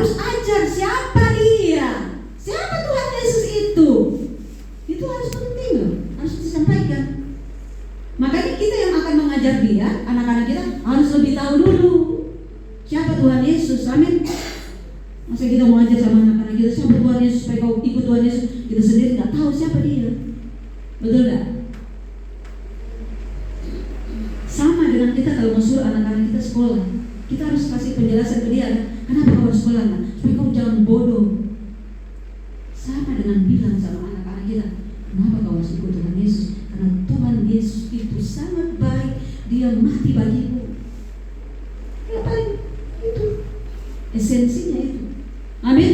harus ajar siapa dia, siapa Tuhan Yesus itu. Itu harus penting loh, harus disampaikan. Makanya kita yang akan mengajar dia, anak-anak kita harus lebih tahu dulu siapa Tuhan Yesus. Amin. Masa kita mau ajar sama anak-anak kita siapa Tuhan Yesus, supaya kau ikut Tuhan Yesus, kita sendiri nggak tahu siapa dia. Betul nggak? Sama dengan kita kalau mau suruh anak-anak kita sekolah, kita harus kasih penjelasan ke dia. Kenapa kau harus sekolah? Supaya kau jangan bodoh. Sama dengan bilang sama anak-anak kita, kenapa kau harus ikut Tuhan Yesus? Karena Tuhan Yesus itu sangat baik, dia mati bagimu. Ya paling itu esensinya itu. Amin.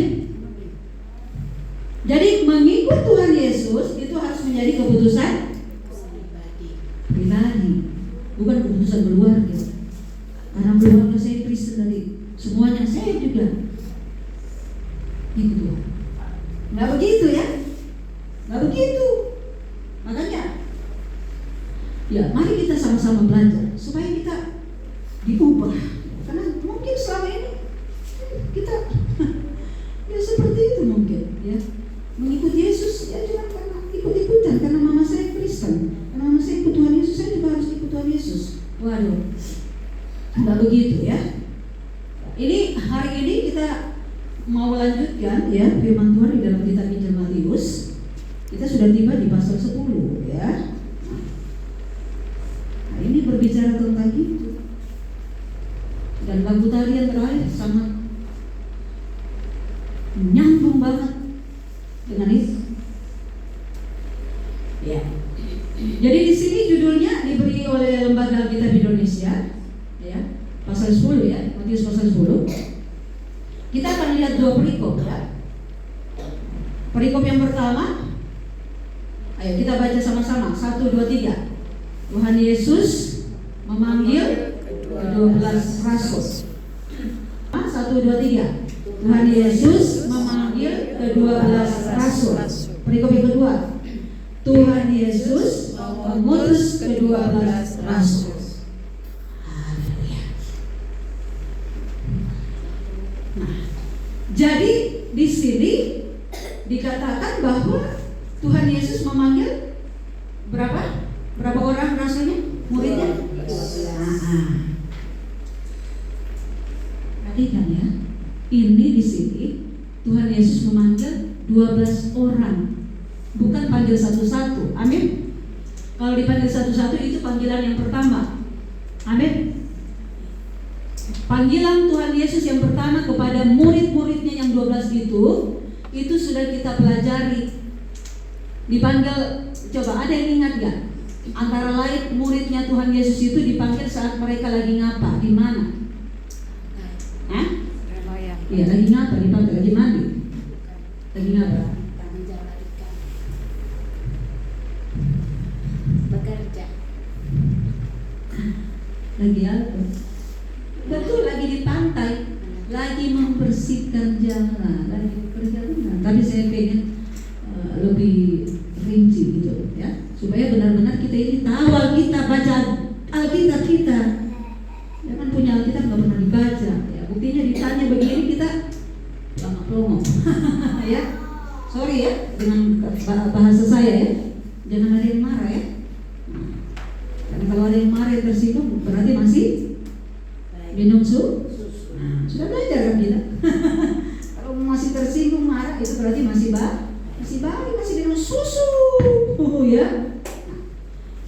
Jadi mengikut Tuhan Yesus itu harus menjadi keputusan pribadi, bukan keputusan keluarga. Karena keluarga saya Kristen tadi, semuanya saya juga ikut Tuhan. Nggak begitu ya, nggak begitu. Makanya, ya mari kita sama-sama belajar supaya kita diubah. Karena mungkin selama ini kita ya seperti itu mungkin ya, mengikut Yesus ya cuma karena ikut-ikutan, karena mama saya Kristen, karena mama saya ikut Tuhan Yesus, saya juga harus ikut Tuhan Yesus. Waduh, nggak begitu ya. Ini hari ini kita mau lanjutkan ya firman Tuhan di dalam kitab Injil Matius. Kita sudah tiba di pasal 10 ya. Nah, ini berbicara tentang itu. Dan lagu tarian terakhir sangat nyambung banget dengan itu. Ya. Jadi di sini judulnya diberi oleh Lembaga Alkitab Indonesia, ya, pasal 10 ya, Matius pasal 10. Kita akan lihat dua perikop ya. Perikop yang pertama, ayo kita baca sama-sama. 1, 2, 3. Tuhan Yesus memanggil ke-12 rasul. 1, 2, 3. Tuhan Yesus memanggil ke-12 rasul. Perikop yang kedua, Tuhan Yesus mengutus ke-12 rasul. Nah, jadi di sini dikatakan bahwa Tuhan Yesus memanggil berapa orang rasulnya, muridnya? Perhatikan ya, ini di sini Tuhan Yesus memanggil 12 orang, bukan panggil satu-satu. Amin. Kalau dipanggil satu-satu itu panggilan yang pertama. Amin. Panggilan Tuhan Yesus yang pertama kepada murid-muridnya yang 12 itu sudah kita pelajari. Dipanggil, coba ada yang ingat gak? Antara lain muridnya Tuhan Yesus itu dipanggil saat mereka lagi ngapa? Di mana? Hah? Iya, lagi ngapa? Dipanggil lagi mandi? Lagi ngapa? Bekerja. Lagi apa? Betul, lagi di pantai, lagi membersihkan jalan, lagi bekerja benar. Tapi saya pengen lebih rinci gitu ya, supaya benar-benar kita ini tahu Alkitab, baca Alkitab kita. Jangan punya Alkitab nggak pernah dibaca. Ya, buktinya ditanya begini kita pelongo-pelongo. Ya, sorry ya dengan bahasa saya ya. Jangan ada yang marah ya. Karena kalau ada yang marah yang tersinggung berarti masih minum susu. Nah, sudah belajar kan kita? Kalau masih tersinggung marah itu berarti masih baik, masih minum susu. Ya.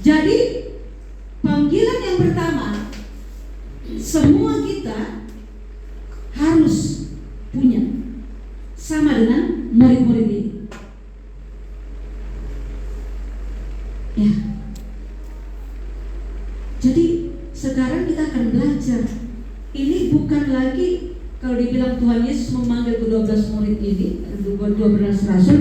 Jadi panggilan yang pertama semua kita harus punya, sama dengan murid-murid ini. Ya. Jadi sekarang kita akan belajar. Ini bukan lagi kalau dibilang Tuhan Yesus memanggil ke-12 murid ini, 12 rasul,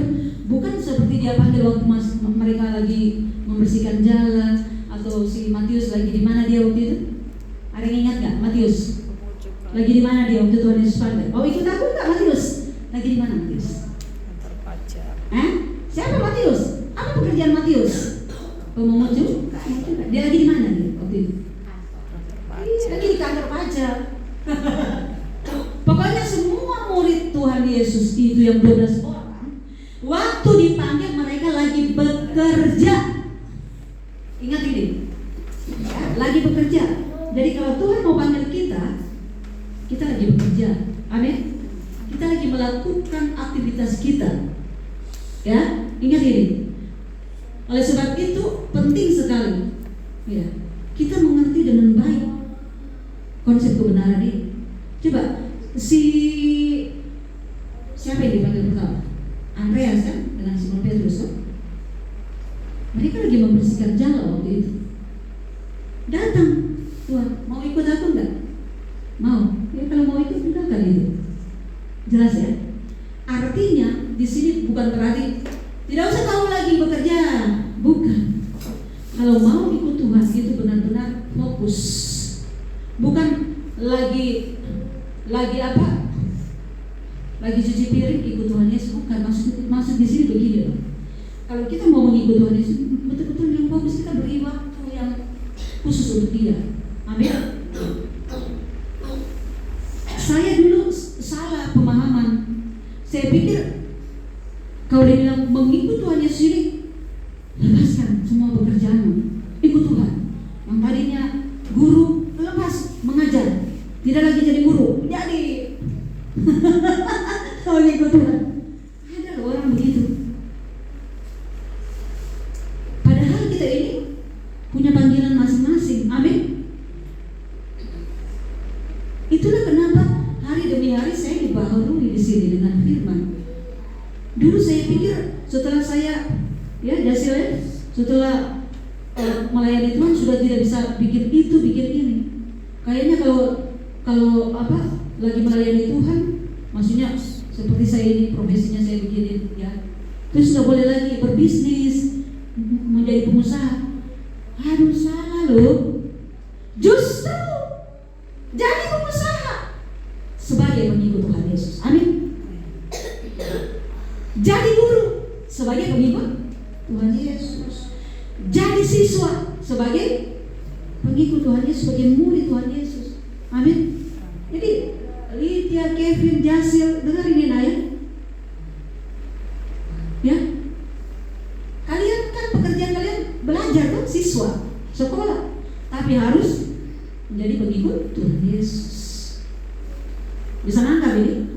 bukan seperti dia panggil waktu mereka lagi membersihkan jalan, atau si Matius lagi di mana dia waktu itu? Ada yang ingat nggak Matius? Lagi di mana dia waktu Tuhan Yesus panggil? Oh, ikut aku nggak Matius? Lagi di mana Matius? Kantor pajak. Siapa Matius? Apa pekerjaan Matius? Pemungut cukai. Dia lagi di mana dia waktu itu? Lagi di kantor pajak. Pokoknya semua murid yang 12 orang, waktu dipanggil mereka lagi bekerja. Ingat ini, ya, lagi bekerja. Jadi kalau Tuhan mau panggil kita lagi bekerja. Amin. Kita lagi melakukan aktivitas kita. Ya, ingat ini. Oleh sebab itu penting sekali, ya, kita mengerti dengan baik konsep kebenaran ini. Coba siapa yang dipanggil pertama? Andreas kan dengan Simon Petrus. Mereka lagi membersihkan jalan waktu itu. Datang, Tuhan, mau ikut aku enggak? Mau. Ya kalau mau ikut silakan itu. Jelas ya? Artinya di sini bukan berarti tidak usah kamu lagi bekerja, bukan. Kalau mau ikut Tuhan itu benar-benar fokus. Bukan lagi apa? Lagi cuci piring ikut Tuhan Yesus, bukan. Maksud di sini begini loh. Kalau kita mau mengikut Tuhan Yesus, betul-betul yang fokus, kita beri waktu yang khusus untuk Dia. Amin. Saya dulu salah pemahaman. Saya pikir kalau dia bilang mengikut Tuhan Yesus ini, lepaskan semua pekerjaanmu, ikut Tuhan. Yang tadinya guru, lepas mengajar, tidak lagi jadi guru, jadi kalau ikut Tuhan. Ada orang begitu. Padahal kita ini punya panggilan masing-masing. Amin. Itulah kenapa hari demi hari saya dibaharui di sini dengan firman. Dulu saya pikir setelah saya setelah melayani Tuhan sudah tidak bisa bikin itu, bikin ini. Kayaknya kalau lagi melayani Tuhan, maksudnya seperti saya ini profesinya saya begini ya. Terus sudah boleh lagi berbisnis, menjadi pengusaha. Aduh, salah loh. Justru jadi pengusaha sebagai pengikut Tuhan Yesus. Amin. Jadi guru sebagai pengikut Tuhan Yesus. Jadi siswa sebagai pengikut Tuhan Yesus, sebagai murid Tuhan Yesus. Amin. Jadi Lydia, Kevin, Jasil, dengar ini Naya. Ya. Kalian kan pekerjaan kalian belajar kan, siswa, sekolah, tapi harus menjadi pengikut Tuhan Yesus. Bisa nangkap ini?